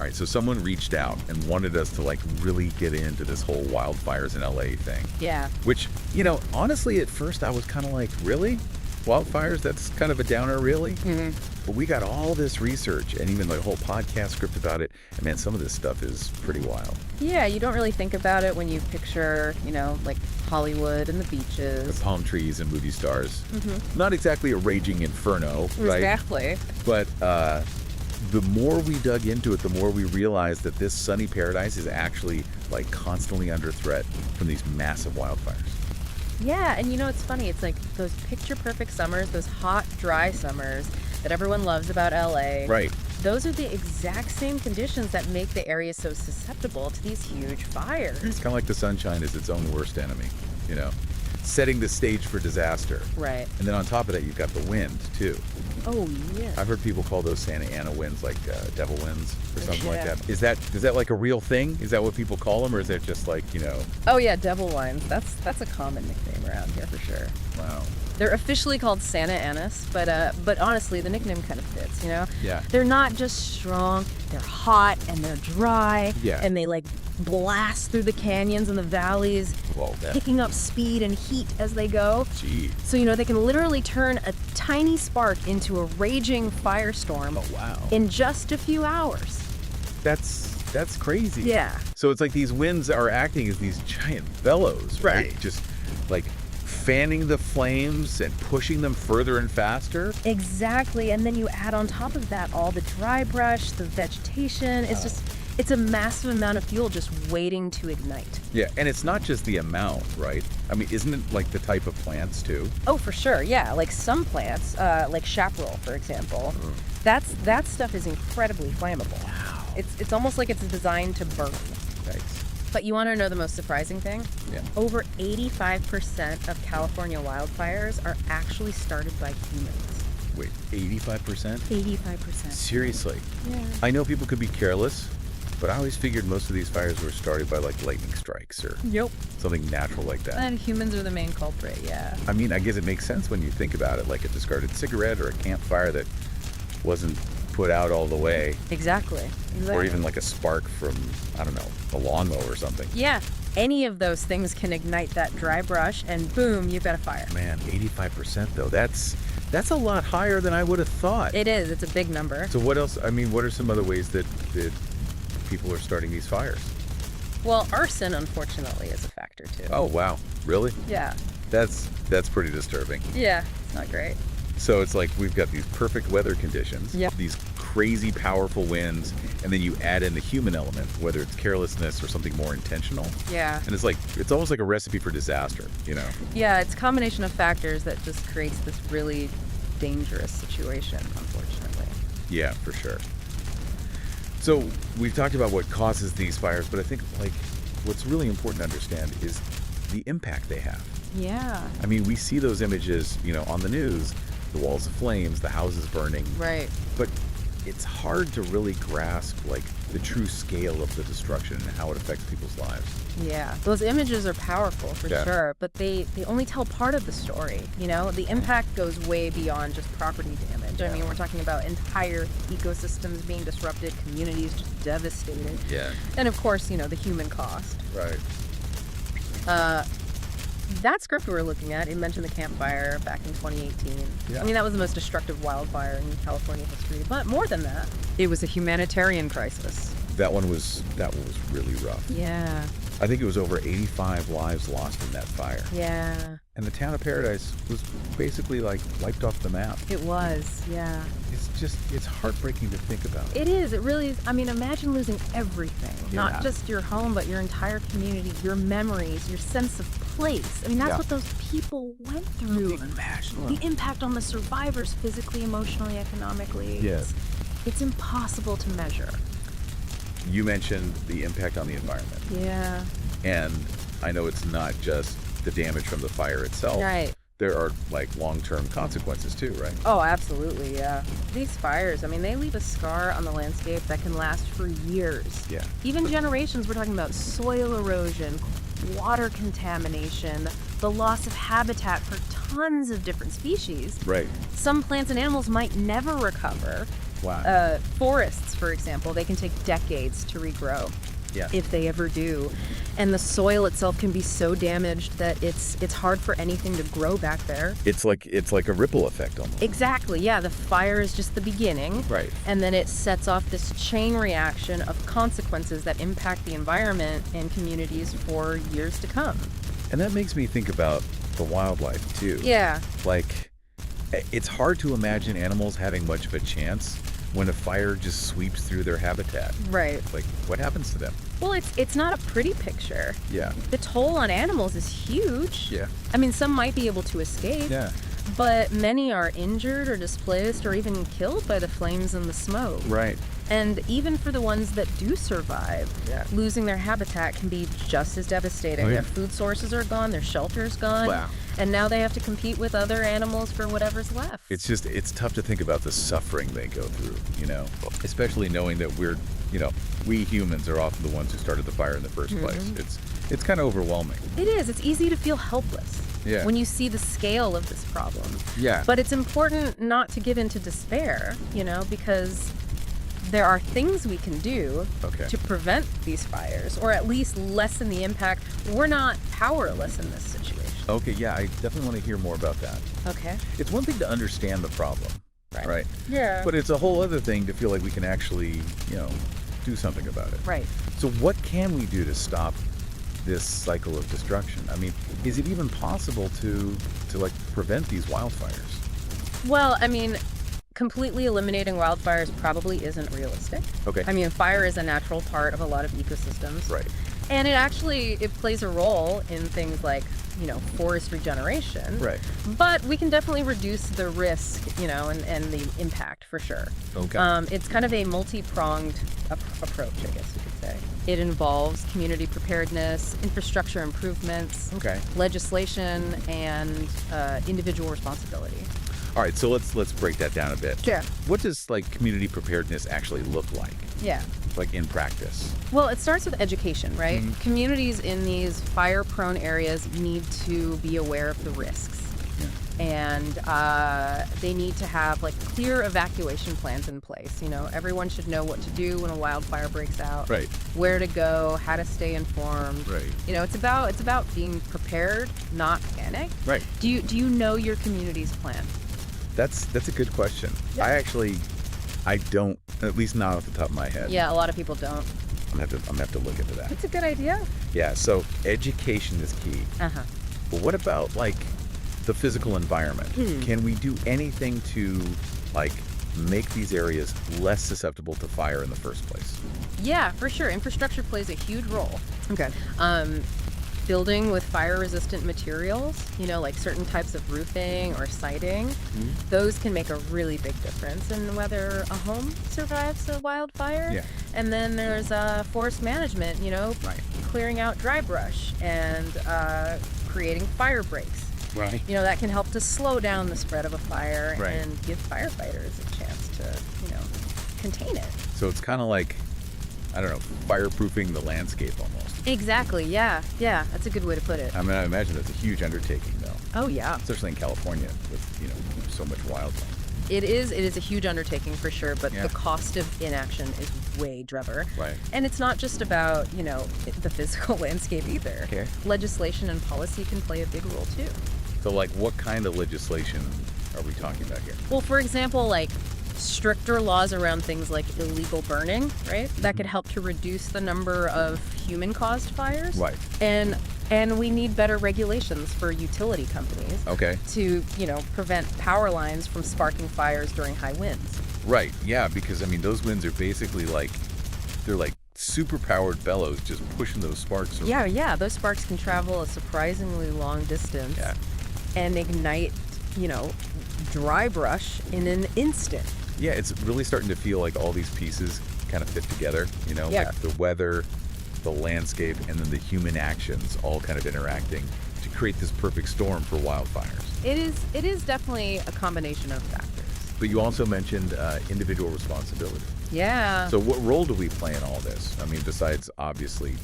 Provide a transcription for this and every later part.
All right, so someone reached out and wanted us to like really get into this whole wildfires in LA thing. Yeah. Which, honestly, at first I was kind of like, really? Wildfires? That's kind of a downer, really? Mm-hmm. But we got all this research and even the whole podcast script about it. And man, some of this stuff is pretty wild. Yeah, you don't really think about it when you picture, like Hollywood and the beaches. The palm trees and movie stars. Mm-hmm. Not exactly a raging inferno, right? Exactly. But the more we dug into it, the more we realized that this sunny paradise is actually like constantly under threat from these massive wildfires. Yeah, and it's funny. It's like those picture-perfect summers, those hot, dry summers that everyone loves about LA. Right. Those are the exact same conditions that make the area so susceptible to these huge fires. It's kind of like the sunshine is its own worst enemy, setting the stage for disaster. Right. And then on top of that, you've got the wind, too. Oh, yeah. I've heard people call those Santa Ana winds like devil winds or something like Yeah. that. Is that like a real thing? Is that what people call them? Or is that just like, Oh, yeah, devil winds. That's a common nickname around here for sure. Wow. They're officially called Santa Anas, but honestly, the nickname kind of fits, Yeah. They're not just strong, they're hot and they're dry. Yeah. And they like blast through the canyons and the valleys, Whoa, picking up speed and heat as they go. Gee. So, they can literally turn a tiny spark into a raging firestorm Oh, wow. in just a few hours. That's crazy. Yeah. So it's like these winds are acting as these giant bellows, right? Right. Just like fanning the flames and pushing them further and faster. Exactly. And then you add on top of that all the dry brush, the vegetation. It's a massive amount of fuel just waiting to ignite. Yeah, and it's not just the amount, right? I mean, isn't it like the type of plants too? Oh, for sure. Yeah. Like some plants, like chaparral, for example, that stuff is incredibly flammable. Wow. It's almost like it's designed to burn. Thanks. But you want to know the most surprising thing? Yeah. Over 85% of California wildfires are actually started by humans. Wait, 85%? 85%. Seriously? Yeah. I know people could be careless, but I always figured most of these fires were started by like lightning strikes or Yep. something natural like that. And humans are the main culprit, yeah. I mean, I guess it makes sense when you think about it, like a discarded cigarette or a campfire that wasn't put out all the way, Exactly. or even like a spark from, I don't know, a lawnmower or something. Yeah. Any of those things can ignite that dry brush and boom, you've got a fire. Man, 85% though, that's a lot higher than I would have thought. It is. It's a big number. So what else, I mean, what are some other ways that people are starting these fires? Well, arson, unfortunately, is a factor too. Oh, wow. Really? Yeah. That's pretty disturbing. Yeah. It's not great. So it's like we've got these perfect weather conditions, Yep. these crazy powerful winds, and then you add in the human element, whether it's carelessness or something more intentional. Yeah. And it's almost like a recipe for disaster, Yeah, it's a combination of factors that just creates this really dangerous situation, unfortunately. Yeah, for sure. So we've talked about what causes these fires, but I think like what's really important to understand is the impact they have. Yeah. I mean, we see those images, on the news, the walls of flames, the houses burning, Right. but it's hard to really grasp like the true scale of the destruction and how it affects people's lives. Yeah. Those images are powerful for Yeah. sure, but they only tell part of the story, The impact goes way beyond just property damage. I mean, we're talking about entire ecosystems being disrupted, communities just devastated. Yeah. And of course, the human cost. Right. That script we were looking at, it mentioned the campfire back in 2018. Yeah. I mean, that was the most destructive wildfire in California history. But more than that, it was a humanitarian crisis. That one was really rough. Yeah. I think it was over 85 lives lost in that fire. Yeah. And the town of Paradise was basically like wiped off the map. It was. Yeah. It's heartbreaking to think about. It is. It really is. I mean, imagine losing everything. Yeah. Not just your home, but your entire community, your memories, your sense of place. I mean, that's Yeah. what those people went through. The impact on the survivors physically, emotionally, economically. Yeah. It's impossible to measure. You mentioned the impact on the environment. Yeah. And I know it's not just the damage from the fire itself. Right. There are like long-term consequences too, right? Oh, absolutely, yeah. These fires, I mean, they leave a scar on the landscape that can last for years. Yeah. Even generations. We're talking about soil erosion, water contamination, the loss of habitat for tons of different species. Right. Some plants and animals might never recover. Wow. Forests, for example, they can take decades to regrow. Yeah. If they ever do. And the soil itself can be so damaged that it's hard for anything to grow back there. It's like a ripple effect almost. Exactly, yeah. The fire is just the beginning. Right. And then it sets off this chain reaction of consequences that impact the environment and communities for years to come. And that makes me think about the wildlife too. Yeah. Like, it's hard to imagine animals having much of a chance when a fire just sweeps through their habitat. Right. Like, what happens to them? Well, it's not a pretty picture. Yeah. The toll on animals is huge. Yeah. I mean, some might be able to escape. Yeah. But many are injured or displaced or even killed by the flames and the smoke. Right. And even for the ones that do survive, Yeah. losing their habitat can be just as devastating. Oh, yeah. Their food sources are gone, their shelter's gone. Wow. And now they have to compete with other animals for whatever's left. It's tough to think about the suffering they go through, especially knowing that we humans are often the ones who started the fire in the first place. It's kind of overwhelming. It is. It's easy to feel helpless Yeah. when you see the scale of this problem. Yeah. But it's important not to give in to despair, because there are things we can do Okay. to prevent these fires, or at least lessen the impact. We're not powerless in this situation. Okay, yeah, I definitely want to hear more about that. Okay. It's one thing to understand the problem, right? Yeah. But it's a whole other thing to feel like we can actually, do something about it. Right. So what can we do to stop this cycle of destruction? I mean, is it even possible to prevent these wildfires? Well, I mean, completely eliminating wildfires probably isn't realistic. Okay. I mean, fire is a natural part of a lot of ecosystems. Right. And it plays a role in things like, forest regeneration. Right. But we can definitely reduce the risk, and the impact for sure. Okay. It's kind of a multi-pronged approach, I guess you could say. It involves community preparedness, infrastructure improvements, Okay. legislation, and individual responsibility. All right, so let's break that down a bit. Sure. What does community preparedness actually look like? Yeah. Like in practice? Well, it starts with education, right? Mhm. Communities in these fire-prone areas need to be aware of the risks. Yeah. And they need to have clear evacuation plans in place. Everyone should know what to do when a wildfire breaks out. Right. Where to go, how to stay informed. Right. It's about being prepared, not panic. Right. Do you know your community's plan? That's a good question. Yeah. I don't, at least not off the top of my head. Yeah, a lot of people don't. I'm gonna have to look into that. That's a good idea. Yeah, so education is key. Uh-huh. But what about the physical environment? Can we do anything to make these areas less susceptible to fire in the first place? Yeah, for sure. Infrastructure plays a huge role. Okay. Building with fire-resistant materials, like certain types of roofing or siding, those can make a really big difference in whether a home survives a wildfire. Yeah. And then there's forest management, Right. clearing out dry brush and creating fire breaks. Right. That can help to slow down the spread of a fire Right. and give firefighters a chance to, contain it. So it's kind of I don't know, fireproofing the landscape almost. Exactly, yeah. Yeah, that's a good way to put it. I mean, I imagine that's a huge undertaking, though, Oh, yeah. especially in California with, so much wildlife. It is a huge undertaking for sure, but Yeah. the cost of inaction is way drever. Right. And it's not just about, the physical landscape either. Okay. Legislation and policy can play a big role too. So, what kind of legislation are we talking about here? Well, for example, stricter laws around things like illegal burning, right? That could help to reduce the number of human-caused fires. Right. And we need better regulations for utility companies Okay. to, prevent power lines from sparking fires during high winds. Right. Yeah, because those winds are basically they're super powered bellows just pushing those sparks around. Yeah, those sparks can travel a surprisingly long distance Yeah. and ignite, dry brush in an instant. Yeah, it's really starting to feel like all these pieces kind of fit together, Yeah. like the weather, the landscape, and then the human actions all kind of interacting to create this perfect storm for wildfires. It is definitely a combination of factors. But you also mentioned individual responsibility. Yeah. So what role do we play in all this? Besides obviously,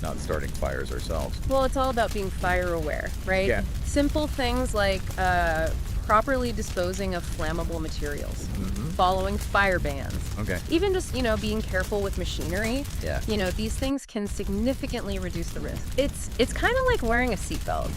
not starting fires ourselves. Well, it's all about being fire aware, right? Yeah. Simple things like properly disposing of flammable materials, following fire bans. Okay. Even just, being careful with machinery. Yeah. These things can significantly reduce the risk. It's kind of like wearing a seatbelt.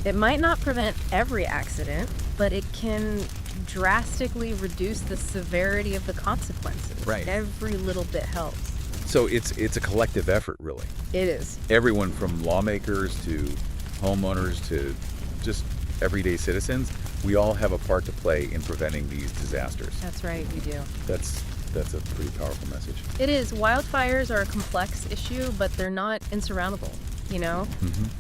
It might not prevent every accident, but it can drastically reduce the severity of the consequences. Right. Every little bit helps. So it's a collective effort, really. It is. Everyone from lawmakers to homeowners to just everyday citizens, we all have a part to play in preventing these disasters. That's right, we do. That's a pretty powerful message. It is. Wildfires are a complex issue, but they're not insurmountable.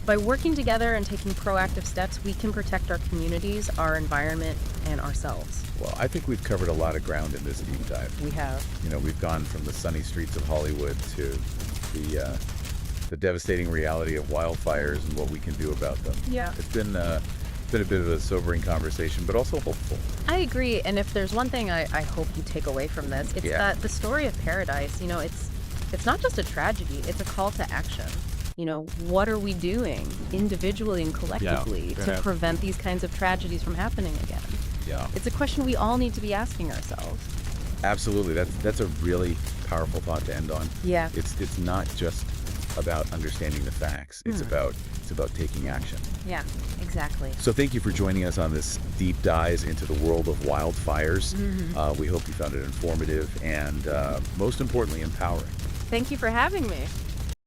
By working together and taking proactive steps, we can protect our communities, our environment, and ourselves. Well, I think we've covered a lot of ground in this deep dive. We have. We've gone from the sunny streets of Hollywood to the devastating reality of wildfires and what we can do about them. Yeah. It's been a bit of a sobering conversation, but also hopeful. I agree. And if there's one thing I hope you take away from this, it's that the story of Paradise, it's not just a tragedy, it's a call to action. What are we doing individually and collectively to prevent these kinds of tragedies from happening again? Yeah. It's a question we all need to be asking ourselves. Absolutely. That's a really powerful thought to end on. Yeah. It's not just about understanding the facts. It's about taking action. Yeah, exactly. So thank you for joining us on this deep dive into the world of wildfires. We hope you found it informative and most importantly, empowering. Thank you for having me.